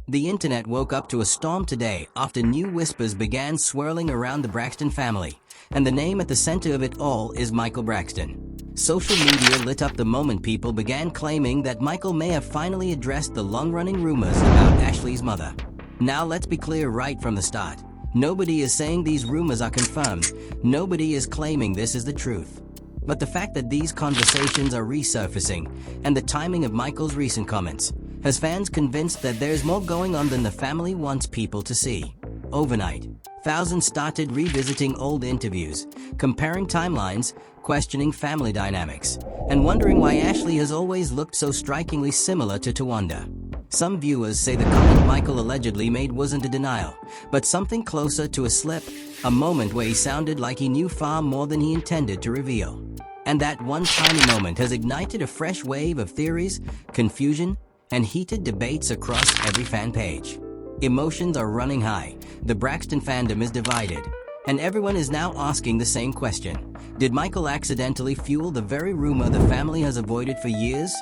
The internet woke up to a storm today after new whispers began swirling around the Braxton family, and the name at the center of it all is Michael Braxton. Social media lit up the moment people began claiming that Michael may have finally addressed the long-running rumors about Ashlee's mother. Now let's be clear right from the start. Nobody is saying these rumors are confirmed. Nobody is claiming this is the truth. But the fact that these conversations are resurfacing, and the timing of Michael's recent comments, has fans convinced that there's more going on than the family wants people to see. Overnight, thousands started revisiting old interviews, comparing timelines, questioning family dynamics, and wondering why Ashlee has always looked so strikingly similar to Tawanda. Some viewers say the comment Michael allegedly made wasn't a denial, but something closer to a slip, a moment where he sounded like he knew far more than he intended to reveal. And that one tiny moment has ignited a fresh wave of theories, confusion, and heated debates across every fan page. Emotions are running high, the Braxton fandom is divided, and everyone is now asking the same question. Did Michael accidentally fuel the very rumor the family has avoided for years?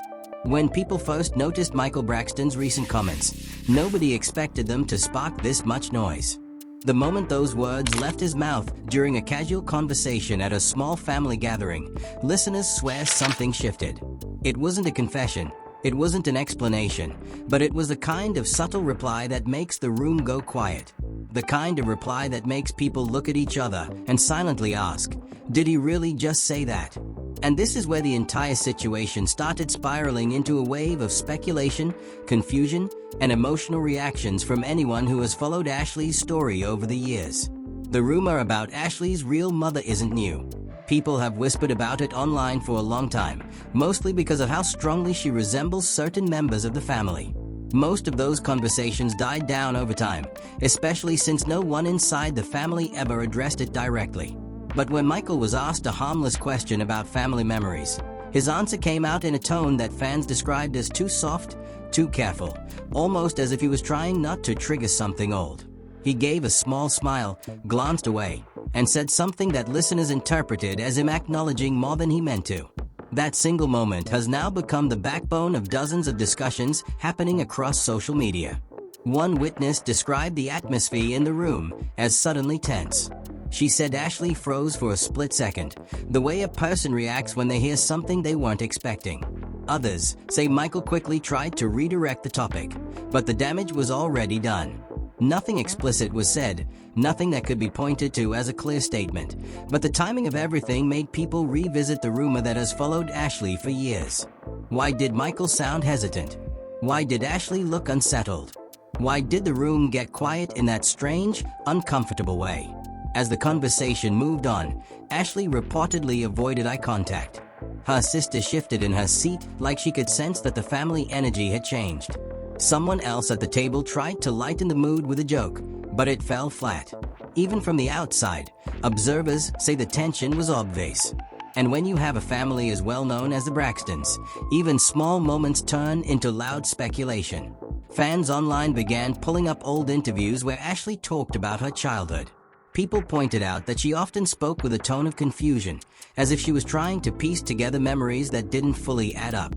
When people first noticed Michael Braxton's recent comments, nobody expected them to spark this much noise. The moment those words left his mouth during a casual conversation at a small family gathering, listeners swear something shifted. It wasn't a confession, it wasn't an explanation, but it was the kind of subtle reply that makes the room go quiet. The kind of reply that makes people look at each other and silently ask, did he really just say that? And this is where the entire situation started spiraling into a wave of speculation, confusion, and emotional reactions from anyone who has followed Ashlee's story over the years. The rumor about Ashlee's real mother isn't new. People have whispered about it online for a long time, mostly because of how strongly she resembles certain members of the family. Most of those conversations died down over time, especially since no one inside the family ever addressed it directly. But when Michael was asked a harmless question about family memories, his answer came out in a tone that fans described as too soft, too careful, almost as if he was trying not to trigger something old. He gave a small smile, glanced away, and said something that listeners interpreted as him acknowledging more than he meant to. That single moment has now become the backbone of dozens of discussions happening across social media. One witness described the atmosphere in the room as suddenly tense. She said Ashlee froze for a split second, the way a person reacts when they hear something they weren't expecting. Others say Michael quickly tried to redirect the topic, but the damage was already done. Nothing explicit was said, nothing that could be pointed to as a clear statement, but the timing of everything made people revisit the rumor that has followed Ashlee for years. Why did Michael sound hesitant? Why did Ashlee look unsettled? Why did the room get quiet in that strange, uncomfortable way? As the conversation moved on, Ashlee reportedly avoided eye contact. Her sister shifted in her seat like she could sense that the family energy had changed. Someone else at the table tried to lighten the mood with a joke, but it fell flat. Even from the outside, observers say the tension was obvious. And when you have a family as well known as the Braxtons, even small moments turn into loud speculation. Fans online began pulling up old interviews where Ashlee talked about her childhood. People pointed out that she often spoke with a tone of confusion, as if she was trying to piece together memories that didn't fully add up.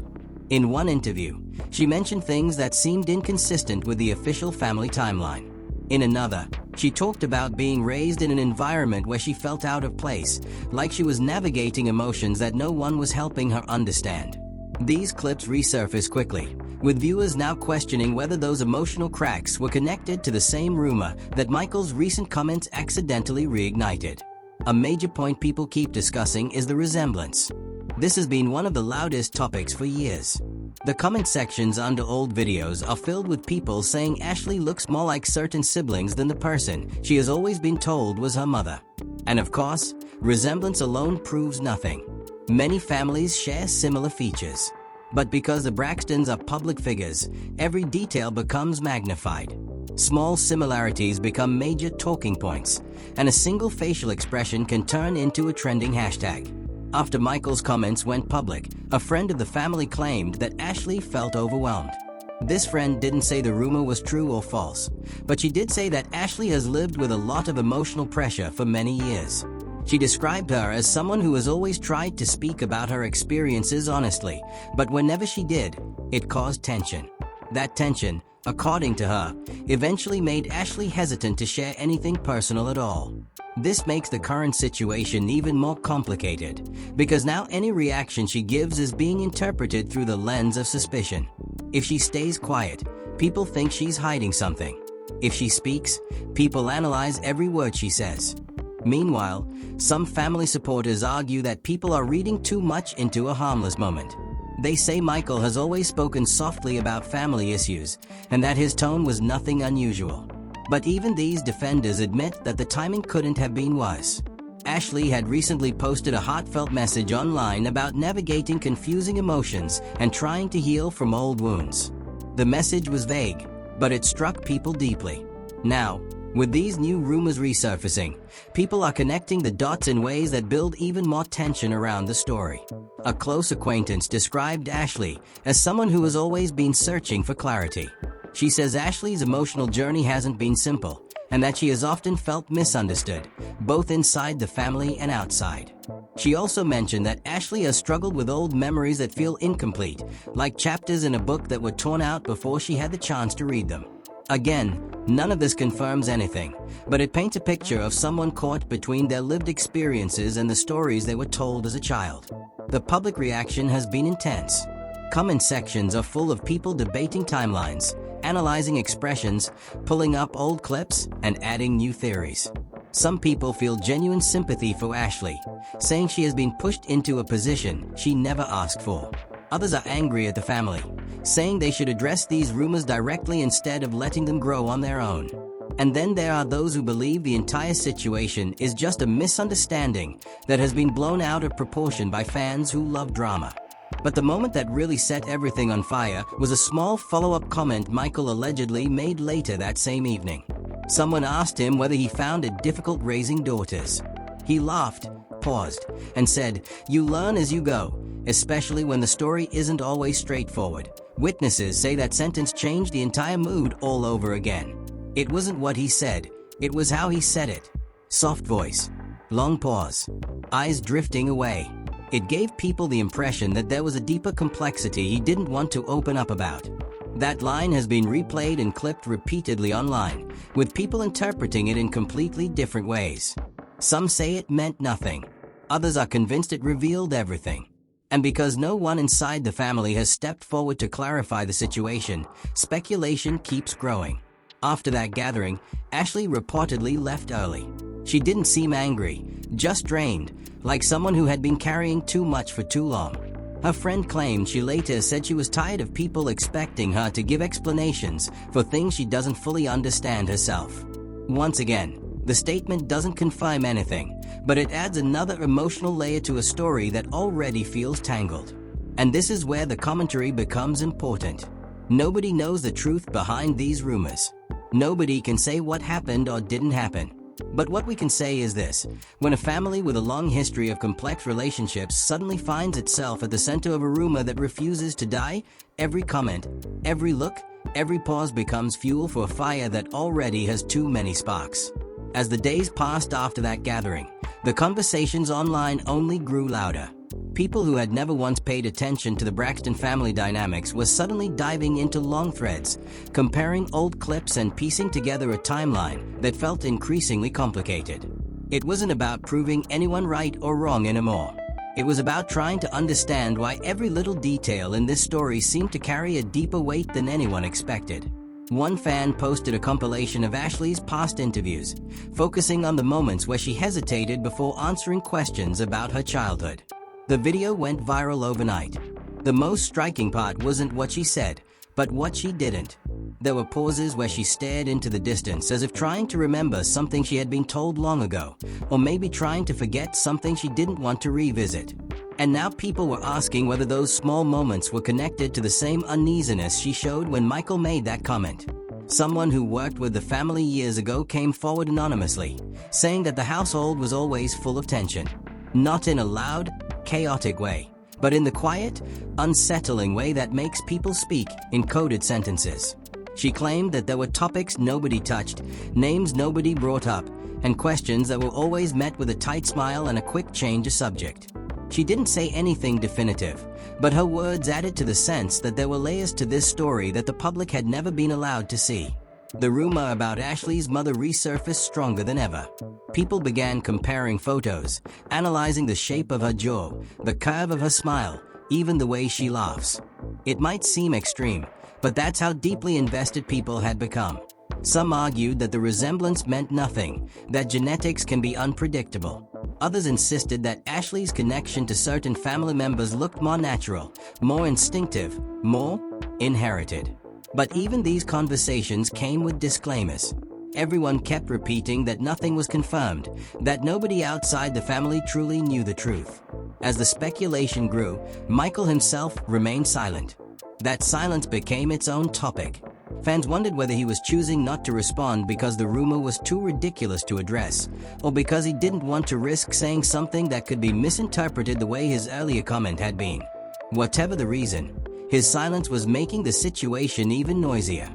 In one interview, she mentioned things that seemed inconsistent with the official family timeline. In another, she talked about being raised in an environment where she felt out of place, like she was navigating emotions that no one was helping her understand. These clips resurfaced quickly, with viewers now questioning whether those emotional cracks were connected to the same rumor that Michael's recent comments accidentally reignited. A major point people keep discussing is the resemblance. This has been one of the loudest topics for years. The comment sections under old videos are filled with people saying Ashlee looks more like certain siblings than the person she has always been told was her mother. And of course, resemblance alone proves nothing. Many families share similar features. But because the Braxtons are public figures, every detail becomes magnified. Small similarities become major talking points, and a single facial expression can turn into a trending hashtag. After Michael's comments went public, a friend of the family claimed that Ashlee felt overwhelmed. This friend didn't say the rumor was true or false, but she did say that Ashlee has lived with a lot of emotional pressure for many years. She described her as someone who has always tried to speak about her experiences honestly, but whenever she did, it caused tension. That tension, according to her, eventually made Ashlee hesitant to share anything personal at all. This makes the current situation even more complicated, because now any reaction she gives is being interpreted through the lens of suspicion. If she stays quiet, people think she's hiding something. If she speaks, people analyze every word she says. Meanwhile, some family supporters argue that people are reading too much into a harmless moment. They say Michael has always spoken softly about family issues, and that his tone was nothing unusual. But even these defenders admit that the timing couldn't have been worse. Ashlee had recently posted a heartfelt message online about navigating confusing emotions and trying to heal from old wounds. The message was vague, but it struck people deeply. Now, with these new rumors resurfacing, people are connecting the dots in ways that build even more tension around the story. A close acquaintance described Ashlee as someone who has always been searching for clarity. She says Ashlee's emotional journey hasn't been simple, and that she has often felt misunderstood, both inside the family and outside. She also mentioned that Ashlee has struggled with old memories that feel incomplete, like chapters in a book that were torn out before she had the chance to read them. Again, none of this confirms anything, but it paints a picture of someone caught between their lived experiences and the stories they were told as a child. The public reaction has been intense. Comment sections are full of people debating timelines, analyzing expressions, pulling up old clips, and adding new theories. Some people feel genuine sympathy for Ashlee, saying she has been pushed into a position she never asked for. Others are angry at the family, saying they should address these rumors directly instead of letting them grow on their own. And then there are those who believe the entire situation is just a misunderstanding that has been blown out of proportion by fans who love drama. But the moment that really set everything on fire was a small follow-up comment Michael allegedly made later that same evening. Someone asked him whether he found it difficult raising daughters. He laughed, paused, and said, "You learn as you go, especially when the story isn't always straightforward." Witnesses say that sentence changed the entire mood all over again. It wasn't what he said, it was how he said it. Soft voice, long pause, eyes drifting away. It gave people the impression that there was a deeper complexity he didn't want to open up about. That line has been replayed and clipped repeatedly online, with people interpreting it in completely different ways. Some say it meant nothing. Others are convinced it revealed everything. And because no one inside the family has stepped forward to clarify the situation, speculation keeps growing. After that gathering, Ashlee reportedly left early. She didn't seem angry, just drained, like someone who had been carrying too much for too long. Her friend claimed she later said she was tired of people expecting her to give explanations for things she doesn't fully understand herself. Once again, the statement doesn't confirm anything, but it adds another emotional layer to a story that already feels tangled. And this is where the commentary becomes important. Nobody knows the truth behind these rumors. Nobody can say what happened or didn't happen. But what we can say is this: when a family with a long history of complex relationships suddenly finds itself at the center of a rumor that refuses to die, every comment, every look, every pause becomes fuel for a fire that already has too many sparks. As the days passed after that gathering, the conversations online only grew louder. People who had never once paid attention to the Braxton family dynamics were suddenly diving into long threads, comparing old clips and piecing together a timeline that felt increasingly complicated. It wasn't about proving anyone right or wrong anymore. It was about trying to understand why every little detail in this story seemed to carry a deeper weight than anyone expected. One fan posted a compilation of Ashlee's past interviews, focusing on the moments where she hesitated before answering questions about her childhood. The video went viral overnight. The most striking part wasn't what she said, but what she didn't. There were pauses where she stared into the distance as if trying to remember something she had been told long ago, or maybe trying to forget something she didn't want to revisit. And now people were asking whether those small moments were connected to the same uneasiness she showed when Michael made that comment. Someone who worked with the family years ago came forward anonymously, saying that the household was always full of tension. Not in a loud, chaotic way, but in the quiet, unsettling way that makes people speak in coded sentences. She claimed that there were topics nobody touched, names nobody brought up, and questions that were always met with a tight smile and a quick change of subject. She didn't say anything definitive, but her words added to the sense that there were layers to this story that the public had never been allowed to see. The rumor about Ashlee's mother resurfaced stronger than ever. People began comparing photos, analyzing the shape of her jaw, the curve of her smile, even the way she laughs. It might seem extreme, but that's how deeply invested people had become. Some argued that the resemblance meant nothing, that genetics can be unpredictable. Others insisted that Ashlee's connection to certain family members looked more natural, more instinctive, more inherited. But even these conversations came with disclaimers. Everyone kept repeating that nothing was confirmed, that nobody outside the family truly knew the truth. As the speculation grew, Michael himself remained silent. That silence became its own topic. Fans wondered whether he was choosing not to respond because the rumor was too ridiculous to address, or because he didn't want to risk saying something that could be misinterpreted the way his earlier comment had been. Whatever the reason, his silence was making the situation even noisier.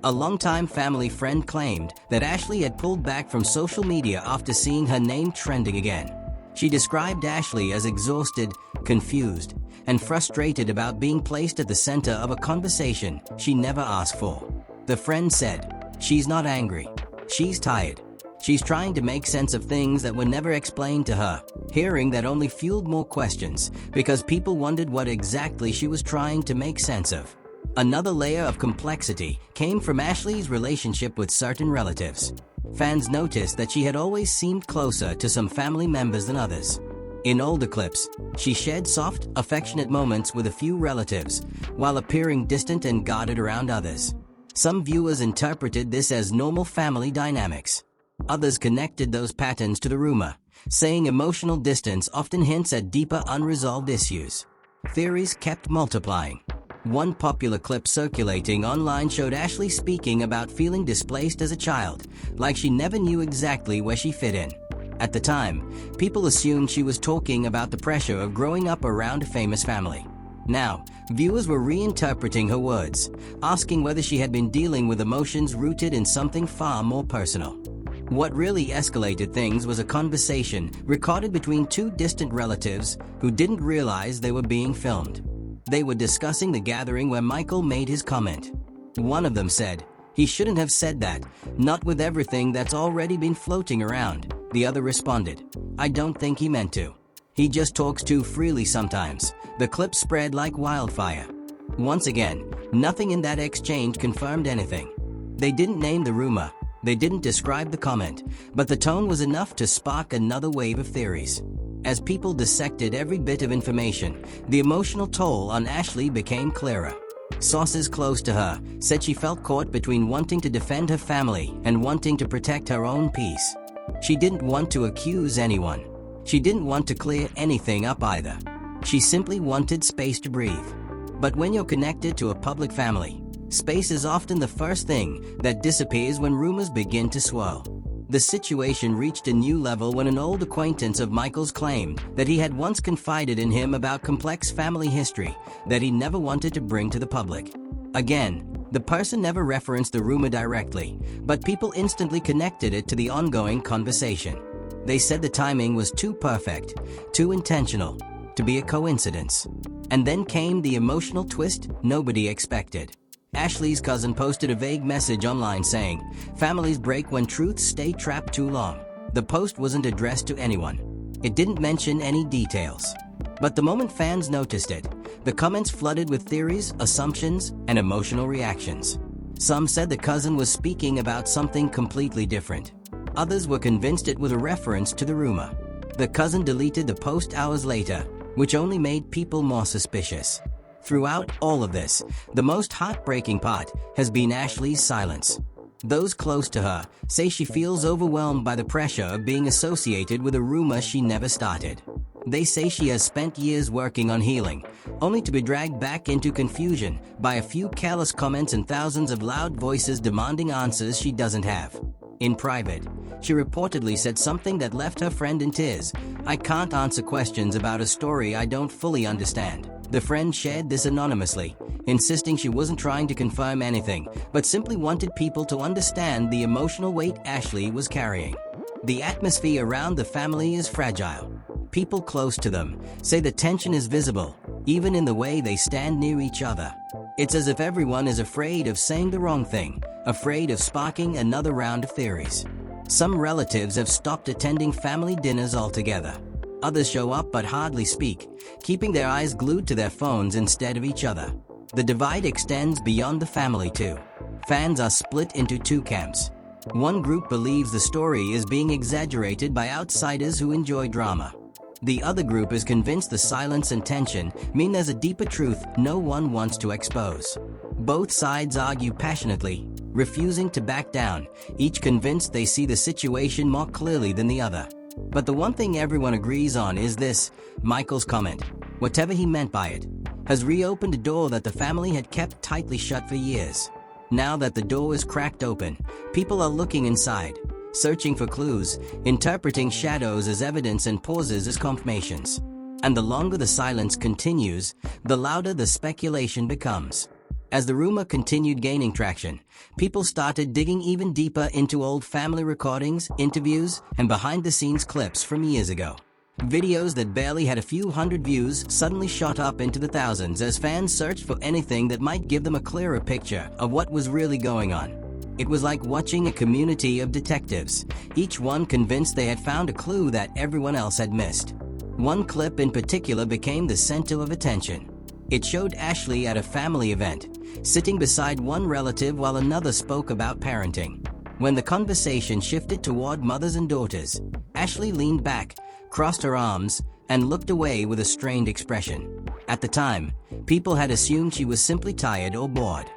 A longtime family friend claimed that Ashlee had pulled back from social media after seeing her name trending again. She described Ashlee as exhausted, confused, and frustrated about being placed at the center of a conversation she never asked for. The friend said, "She's not angry. She's tired. She's trying to make sense of things that were never explained to her." Hearing that only fueled more questions, because people wondered what exactly she was trying to make sense of. Another layer of complexity came from Ashlee's relationship with certain relatives. Fans noticed that she had always seemed closer to some family members than others. In older clips, she shared soft, affectionate moments with a few relatives, while appearing distant and guarded around others. Some viewers interpreted this as normal family dynamics. Others connected those patterns to the rumor, saying emotional distance often hints at deeper unresolved issues. Theories kept multiplying. One popular clip circulating online showed Ashlee speaking about feeling displaced as a child, like she never knew exactly where she fit in. At the time, people assumed she was talking about the pressure of growing up around a famous family. Now, viewers were reinterpreting her words, asking whether she had been dealing with emotions rooted in something far more personal. What really escalated things was a conversation recorded between two distant relatives who didn't realize they were being filmed. They were discussing the gathering where Michael made his comment. One of them said, "He shouldn't have said that, not with everything that's already been floating around." The other responded, "I don't think he meant to. He just talks too freely sometimes." The clip spread like wildfire. Once again, nothing in that exchange confirmed anything. They didn't name the rumor, they didn't describe the comment, but the tone was enough to spark another wave of theories. As people dissected every bit of information, the emotional toll on Ashlee became clearer. Sources close to her said she felt caught between wanting to defend her family and wanting to protect her own peace. She didn't want to accuse anyone. She didn't want to clear anything up either. She simply wanted space to breathe. But when you're connected to a public family, space is often the first thing that disappears when rumors begin to swirl. The situation reached a new level when an old acquaintance of Michael's claimed that he had once confided in him about complex family history that he never wanted to bring to the public. Again, the person never referenced the rumor directly, but people instantly connected it to the ongoing conversation. They said the timing was too perfect, too intentional, to be a coincidence. And then came the emotional twist nobody expected. Ashlee's cousin posted a vague message online saying, "Families break when truths stay trapped too long." The post wasn't addressed to anyone. It didn't mention any details. But the moment fans noticed it, the comments flooded with theories, assumptions, and emotional reactions. Some said the cousin was speaking about something completely different. Others were convinced it was a reference to the rumor. The cousin deleted the post hours later, which only made people more suspicious. Throughout all of this, the most heartbreaking part has been Ashlee's silence. Those close to her say she feels overwhelmed by the pressure of being associated with a rumor she never started. They say she has spent years working on healing, only to be dragged back into confusion by a few careless comments and thousands of loud voices demanding answers she doesn't have. In private, she reportedly said something that left her friend in tears. "I can't answer questions about a story I don't fully understand." The friend shared this anonymously, insisting she wasn't trying to confirm anything, but simply wanted people to understand the emotional weight Ashlee was carrying. The atmosphere around the family is fragile. people close to them say the tension is visible, even in the way they stand near each other. It's as if everyone is afraid of saying the wrong thing, afraid of sparking another round of theories. Some relatives have stopped attending family dinners altogether. Others show up but hardly speak, keeping their eyes glued to their phones instead of each other. The divide extends beyond the family too. Fans are split into two camps. One group believes the story is being exaggerated by outsiders who enjoy drama. The other group is convinced the silence and tension mean there's a deeper truth no one wants to expose. Both sides argue passionately, refusing to back down, each convinced they see the situation more clearly than the other. But the one thing everyone agrees on is this: Michael's comment, whatever he meant by it, has reopened a door that the family had kept tightly shut for years. Now that the door is cracked open, people are looking inside, searching for clues, interpreting shadows as evidence and pauses as confirmations. And the longer the silence continues, the louder the speculation becomes. As the rumor continued gaining traction, people started digging even deeper into old family recordings, interviews, and behind-the-scenes clips from years ago. Videos that barely had a few hundred views suddenly shot up into the thousands as fans searched for anything that might give them a clearer picture of what was really going on. It was like watching a community of detectives, each one convinced they had found a clue that everyone else had missed. One clip in particular became the center of attention. It showed Ashlee at a family event, sitting beside one relative while another spoke about parenting. When the conversation shifted toward mothers and daughters, Ashlee leaned back, crossed her arms, and looked away with a strained expression. At the time, people had assumed she was simply tired or bored.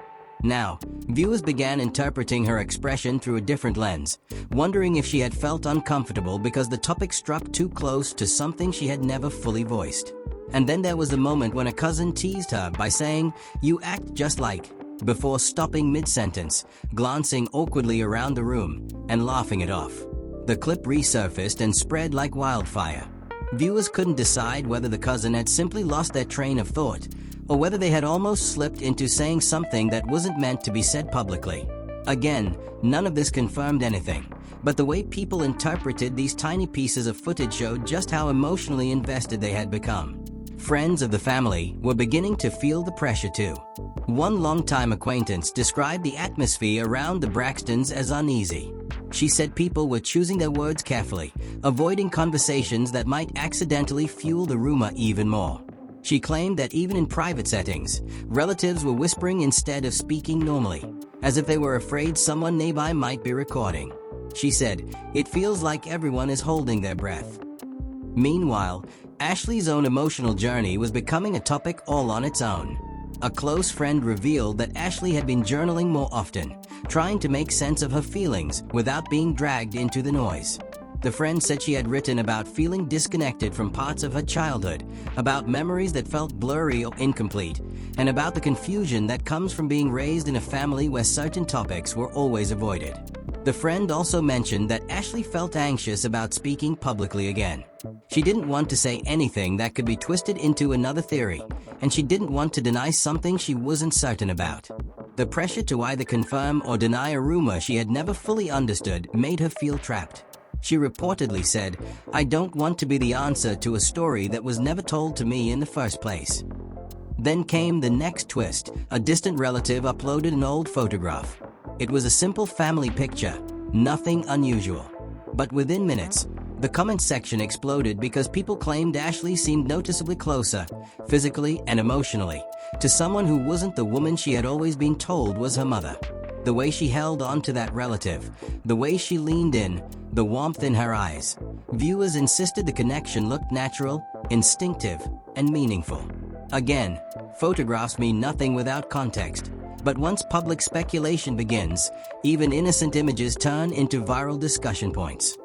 Now, viewers began interpreting her expression through a different lens, wondering if she had felt uncomfortable because the topic struck too close to something she had never fully voiced. And then there was the moment when a cousin teased her by saying, "You act just like," before stopping mid-sentence, glancing awkwardly around the room, and laughing it off. The clip resurfaced and spread like wildfire. Viewers couldn't decide whether the cousin had simply lost their train of thought, or whether they had almost slipped into saying something that wasn't meant to be said publicly. Again, none of this confirmed anything, but the way people interpreted these tiny pieces of footage showed just how emotionally invested they had become. Friends of the family were beginning to feel the pressure too. One longtime acquaintance described the atmosphere around the Braxtons as uneasy. She said people were choosing their words carefully, avoiding conversations that might accidentally fuel the rumor even more. She claimed that even in private settings, relatives were whispering instead of speaking normally, as if they were afraid someone nearby might be recording. She said, "It feels like everyone is holding their breath." Meanwhile, Ashlee's own emotional journey was becoming a topic all on its own. A close friend revealed that Ashlee had been journaling more often, trying to make sense of her feelings without being dragged into the noise. The friend said she had written about feeling disconnected from parts of her childhood, about memories that felt blurry or incomplete, and about the confusion that comes from being raised in a family where certain topics were always avoided. The friend also mentioned that Ashlee felt anxious about speaking publicly again. She didn't want to say anything that could be twisted into another theory, and she didn't want to deny something she wasn't certain about. The pressure to either confirm or deny a rumor she had never fully understood made her feel trapped. She reportedly said, "I don't want to be the answer to a story that was never told to me in the first place." Then came the next twist. A distant relative uploaded an old photograph. It was a simple family picture, nothing unusual. But within minutes, the comment section exploded because people claimed Ashlee seemed noticeably closer, physically and emotionally, to someone who wasn't the woman she had always been told was her mother. The way she held on to that relative, the way she leaned in, the warmth in her eyes. Viewers insisted the connection looked natural, instinctive, and meaningful. Again, photographs mean nothing without context. But once public speculation begins, even innocent images turn into viral discussion points.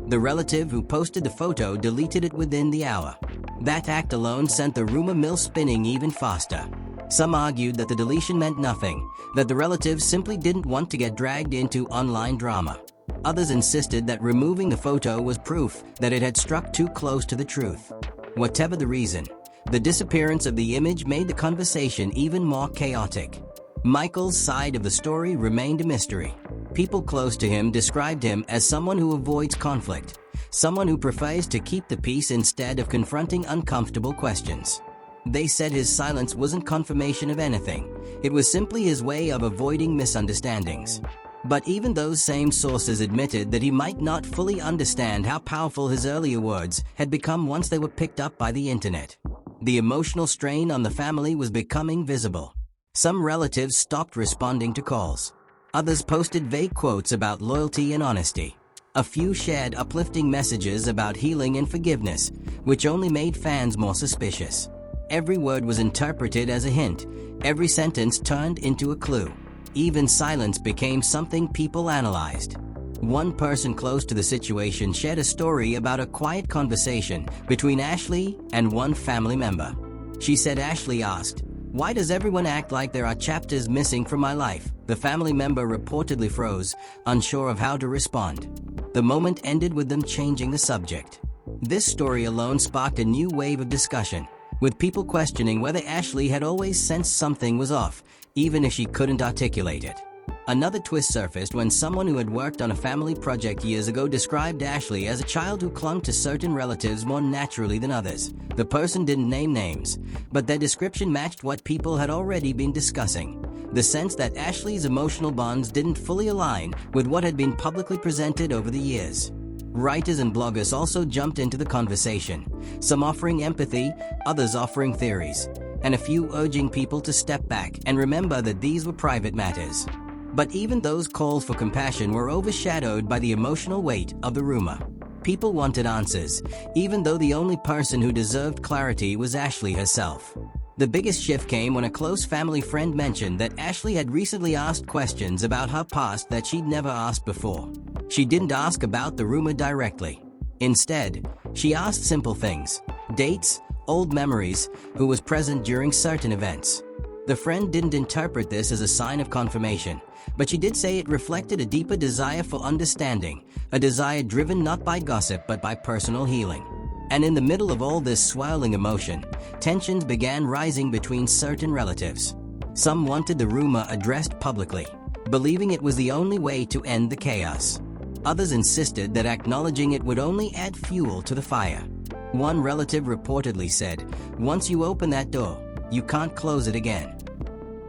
The relative who posted the photo deleted it within the hour. That act alone sent the rumor mill spinning even faster. Some argued that the deletion meant nothing, that the relative simply didn't want to get dragged into online drama. Others insisted that removing the photo was proof that it had struck too close to the truth. Whatever the reason, the disappearance of the image made the conversation even more chaotic. Michael's side of the story remained a mystery. People close to him described him as someone who avoids conflict, someone who prefers to keep the peace instead of confronting uncomfortable questions. They said his silence wasn't confirmation of anything, it was simply his way of avoiding misunderstandings. But even those same sources admitted that he might not fully understand how powerful his earlier words had become once they were picked up by the internet. The emotional strain on the family was becoming visible. Some relatives stopped responding to calls. Others posted vague quotes about loyalty and honesty. A few shared uplifting messages about healing and forgiveness, which only made fans more suspicious. Every word was interpreted as a hint, every sentence turned into a clue. Even silence became something people analyzed. One person close to the situation shared a story about a quiet conversation between Ashlee and one family member. She said Ashlee asked, "Why does everyone act like there are chapters missing from my life?" The family member reportedly froze, unsure of how to respond. The moment ended with them changing the subject. This story alone sparked a new wave of discussion, with people questioning whether Ashlee had always sensed something was off, even if she couldn't articulate it. Another twist surfaced when someone who had worked on a family project years ago described Ashlee as a child who clung to certain relatives more naturally than others. The person didn't name names, but their description matched what people had already been discussing. The sense that Ashlee's emotional bonds didn't fully align with what had been publicly presented over the years. Writers and bloggers also jumped into the conversation, some offering empathy, others offering theories, and a few urging people to step back and remember that these were private matters. But even those calls for compassion were overshadowed by the emotional weight of the rumor. People wanted answers, even though the only person who deserved clarity was Ashlee herself. The biggest shift came when a close family friend mentioned that Ashlee had recently asked questions about her past that she'd never asked before. She didn't ask about the rumor directly. Instead, she asked simple things: dates, old memories, who was present during certain events. The friend didn't interpret this as a sign of confirmation, but she did say it reflected a deeper desire for understanding, a desire driven not by gossip but by personal healing. And in the middle of all this swirling emotion, tensions began rising between certain relatives. Some wanted the rumor addressed publicly, believing it was the only way to end the chaos. Others insisted that acknowledging it would only add fuel to the fire. One relative reportedly said, "Once you open that door, you can't close it again."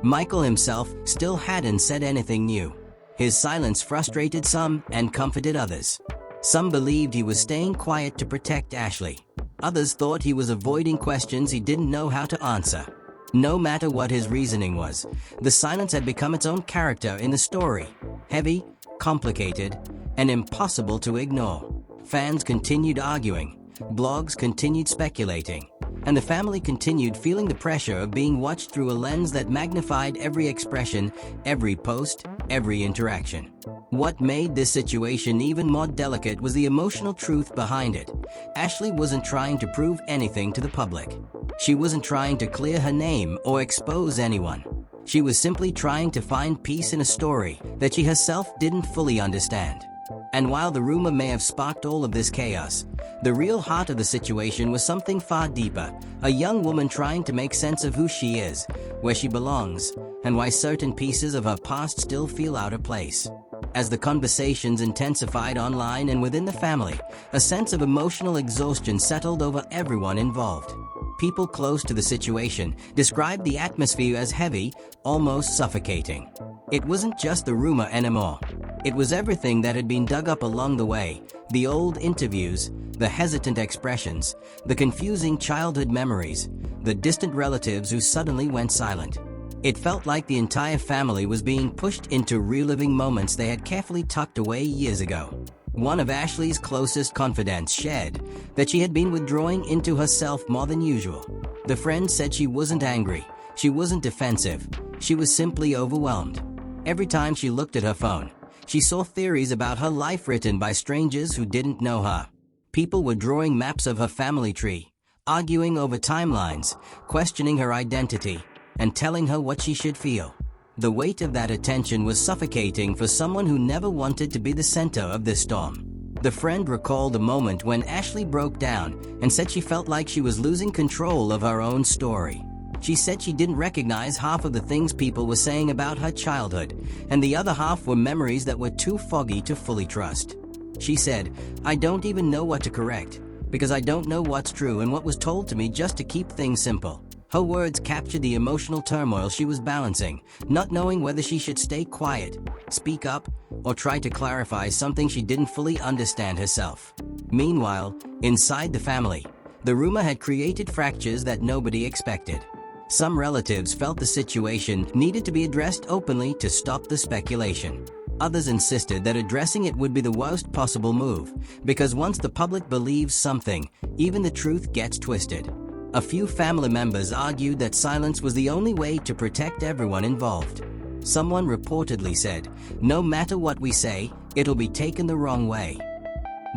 Michael himself still hadn't said anything new. His silence frustrated some and comforted others. Some believed he was staying quiet to protect Ashlee. Others thought he was avoiding questions he didn't know how to answer. No matter what his reasoning was, the silence had become its own character in the story. Heavy, complicated, and impossible to ignore. Fans continued arguing, blogs continued speculating, and the family continued feeling the pressure of being watched through a lens that magnified every expression, every post, every interaction. What made this situation even more delicate was the emotional truth behind it. Ashlee wasn't trying to prove anything to the public. She wasn't trying to clear her name or expose anyone. She was simply trying to find peace in a story that she herself didn't fully understand. And while the rumor may have sparked all of this chaos, the real heart of the situation was something far deeper, a young woman trying to make sense of who she is, where she belongs, and why certain pieces of her past still feel out of place. As the conversations intensified online and within the family, a sense of emotional exhaustion settled over everyone involved. People close to the situation described the atmosphere as heavy, almost suffocating. It wasn't just the rumor anymore. It was everything that had been dug up along the way, the old interviews, the hesitant expressions, the confusing childhood memories, the distant relatives who suddenly went silent. It felt like the entire family was being pushed into reliving moments they had carefully tucked away years ago. One of Ashlee's closest confidants shared that she had been withdrawing into herself more than usual. The friend said she wasn't angry, she wasn't defensive, she was simply overwhelmed. Every time she looked at her phone, she saw theories about her life written by strangers who didn't know her. People were drawing maps of her family tree, arguing over timelines, questioning her identity, and telling her what she should feel. The weight of that attention was suffocating for someone who never wanted to be the center of this storm. The friend recalled a moment when Ashlee broke down and said she felt like she was losing control of her own story. She said she didn't recognize half of the things people were saying about her childhood, and the other half were memories that were too foggy to fully trust. She said, "I don't even know what to correct, because I don't know what's true and what was told to me just to keep things simple." Her words captured the emotional turmoil she was balancing, not knowing whether she should stay quiet, speak up, or try to clarify something she didn't fully understand herself. Meanwhile, inside the family, the rumor had created fractures that nobody expected. Some relatives felt the situation needed to be addressed openly to stop the speculation. Others insisted that addressing it would be the worst possible move, because once the public believes something, even the truth gets twisted. A few family members argued that silence was the only way to protect everyone involved. Someone reportedly said, "No matter what we say, it'll be taken the wrong way."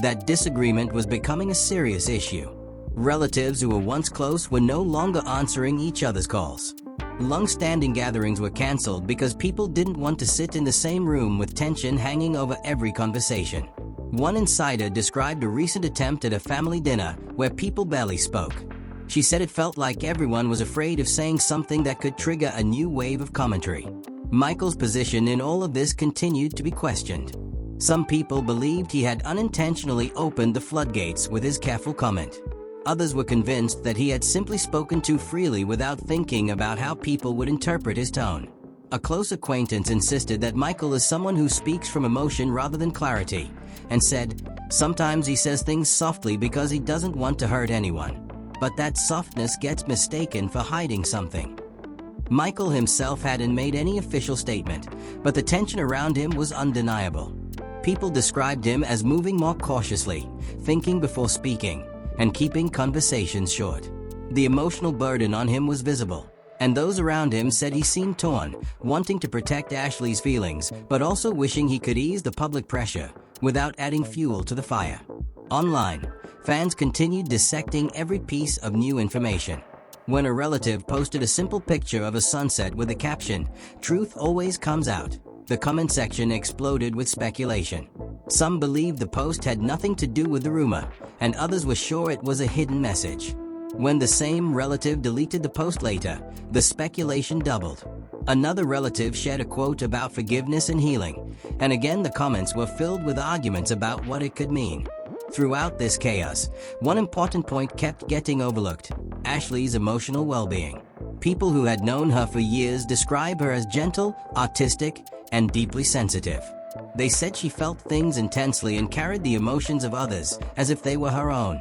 That disagreement was becoming a serious issue. Relatives who were once close were no longer answering each other's calls. Long-standing gatherings were cancelled because people didn't want to sit in the same room with tension hanging over every conversation. One insider described a recent attempt at a family dinner where people barely spoke. She said it felt like everyone was afraid of saying something that could trigger a new wave of commentary. Michael's position in all of this continued to be questioned. Some people believed he had unintentionally opened the floodgates with his careful comment. Others were convinced that he had simply spoken too freely without thinking about how people would interpret his tone. A close acquaintance insisted that Michael is someone who speaks from emotion rather than clarity, and said, "Sometimes he says things softly because he doesn't want to hurt anyone. But that softness gets mistaken for hiding something." Michael himself hadn't made any official statement, but the tension around him was undeniable. People described him as moving more cautiously, thinking before speaking, and keeping conversations short. The emotional burden on him was visible, and those around him said he seemed torn, wanting to protect Ashlee's feelings, but also wishing he could ease the public pressure without adding fuel to the fire. Online, fans continued dissecting every piece of new information. When a relative posted a simple picture of a sunset with the caption, "Truth always comes out," the comment section exploded with speculation. Some believed the post had nothing to do with the rumor, and others were sure it was a hidden message. When the same relative deleted the post later, the speculation doubled. Another relative shared a quote about forgiveness and healing, and again the comments were filled with arguments about what it could mean. Throughout this chaos, one important point kept getting overlooked: Ashlee's emotional well-being. People who had known her for years describe her as gentle, artistic, and deeply sensitive. They said she felt things intensely and carried the emotions of others as if they were her own.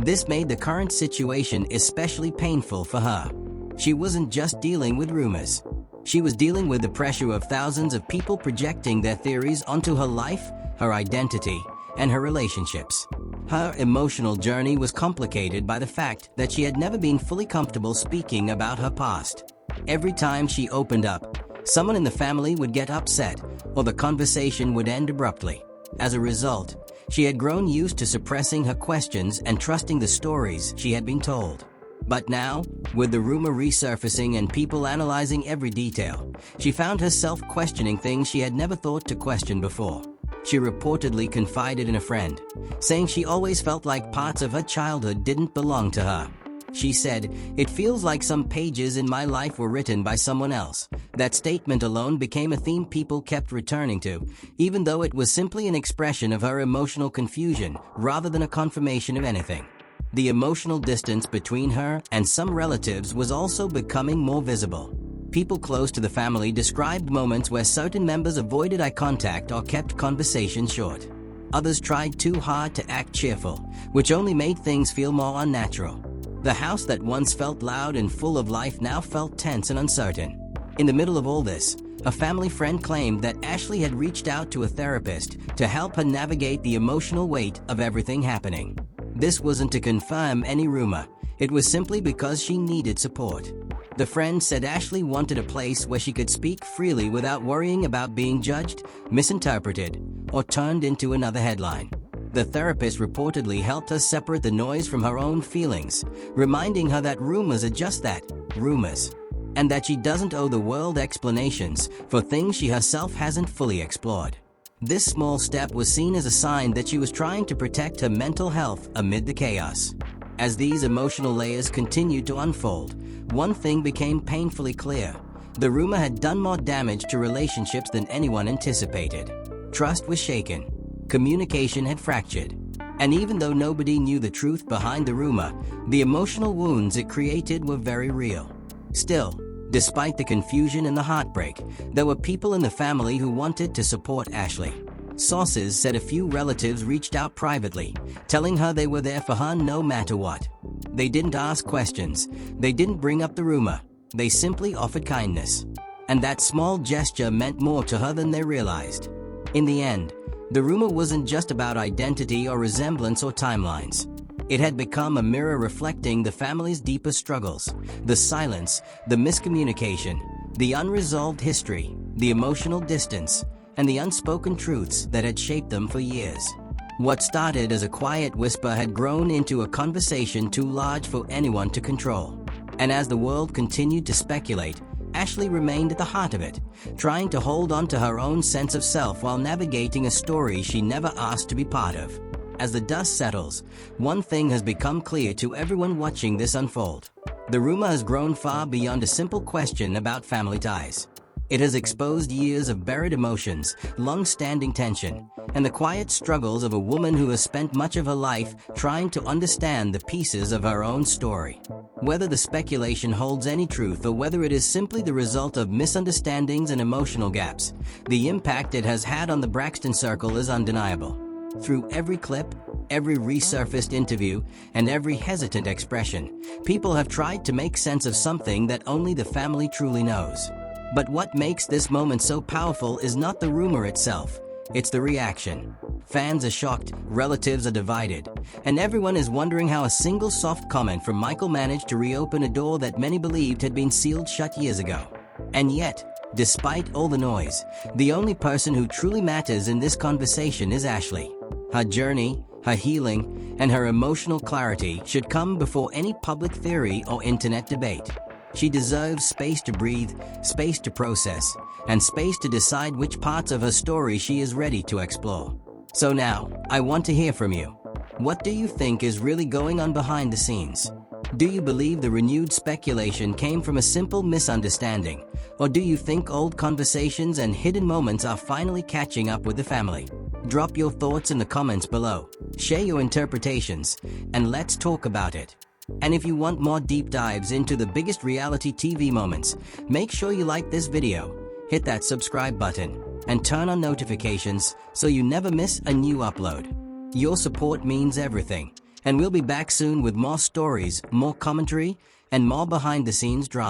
This made the current situation especially painful for her. She wasn't just dealing with rumors. She was dealing with the pressure of thousands of people projecting their theories onto her life, her identity, and her relationships. Her emotional journey was complicated by the fact that she had never been fully comfortable speaking about her past. Every time she opened up, someone in the family would get upset, or the conversation would end abruptly. As a result, she had grown used to suppressing her questions and trusting the stories she had been told. But now, with the rumor resurfacing and people analyzing every detail, she found herself questioning things she had never thought to question before. She reportedly confided in a friend, saying she always felt like parts of her childhood didn't belong to her. She said, "It feels like some pages in my life were written by someone else." That statement alone became a theme people kept returning to, even though it was simply an expression of her emotional confusion rather than a confirmation of anything. The emotional distance between her and some relatives was also becoming more visible. People close to the family described moments where certain members avoided eye contact or kept conversations short. Others tried too hard to act cheerful, which only made things feel more unnatural. The house that once felt loud and full of life now felt tense and uncertain. In the middle of all this, a family friend claimed that Ashlee had reached out to a therapist to help her navigate the emotional weight of everything happening. This wasn't to confirm any rumor, it was simply because she needed support. The friend said Ashlee wanted a place where she could speak freely without worrying about being judged, misinterpreted, or turned into another headline. The therapist reportedly helped her separate the noise from her own feelings, reminding her that rumors are just that, rumors, and that she doesn't owe the world explanations for things she herself hasn't fully explored. This small step was seen as a sign that she was trying to protect her mental health amid the chaos. As these emotional layers continued to unfold, one thing became painfully clear: the rumor had done more damage to relationships than anyone anticipated. Trust was shaken. Communication had fractured. And even though nobody knew the truth behind the rumor, the emotional wounds it created were very real. Still, despite the confusion and the heartbreak, there were people in the family who wanted to support Ashlee. Sources said a few relatives reached out privately, telling her they were there for her no matter what. They didn't ask questions. They didn't bring up the rumor. They simply offered kindness. And that small gesture meant more to her than they realized. In the end, the rumor wasn't just about identity or resemblance or timelines. It had become a mirror reflecting the family's deepest struggles, the silence, the miscommunication, the unresolved history, the emotional distance, and the unspoken truths that had shaped them for years. What started as a quiet whisper had grown into a conversation too large for anyone to control. And as the world continued to speculate, Ashlee remained at the heart of it, trying to hold on to her own sense of self while navigating a story she never asked to be part of. As the dust settles, one thing has become clear to everyone watching this unfold. The rumor has grown far beyond a simple question about family ties. It has exposed years of buried emotions, long-standing tension, and the quiet struggles of a woman who has spent much of her life trying to understand the pieces of her own story. Whether the speculation holds any truth or whether it is simply the result of misunderstandings and emotional gaps, the impact it has had on the Braxton circle is undeniable. Through every clip, every resurfaced interview, and every hesitant expression, people have tried to make sense of something that only the family truly knows. But what makes this moment so powerful is not the rumor itself, it's the reaction. Fans are shocked, relatives are divided, and everyone is wondering how a single soft comment from Michael managed to reopen a door that many believed had been sealed shut years ago. And yet, despite all the noise, the only person who truly matters in this conversation is Ashlee. Her journey, her healing, and her emotional clarity should come before any public theory or internet debate. She deserves space to breathe, space to process, and space to decide which parts of her story she is ready to explore. So now, I want to hear from you. What do you think is really going on behind the scenes? Do you believe the renewed speculation came from a simple misunderstanding, or do you think old conversations and hidden moments are finally catching up with the family? Drop your thoughts in the comments below, share your interpretations, and let's talk about it. And if you want more deep dives into the biggest reality TV moments, make sure you like this video, hit that subscribe button, and turn on notifications so you never miss a new upload. Your support means everything, and we'll be back soon with more stories, more commentary, and more behind-the-scenes drama.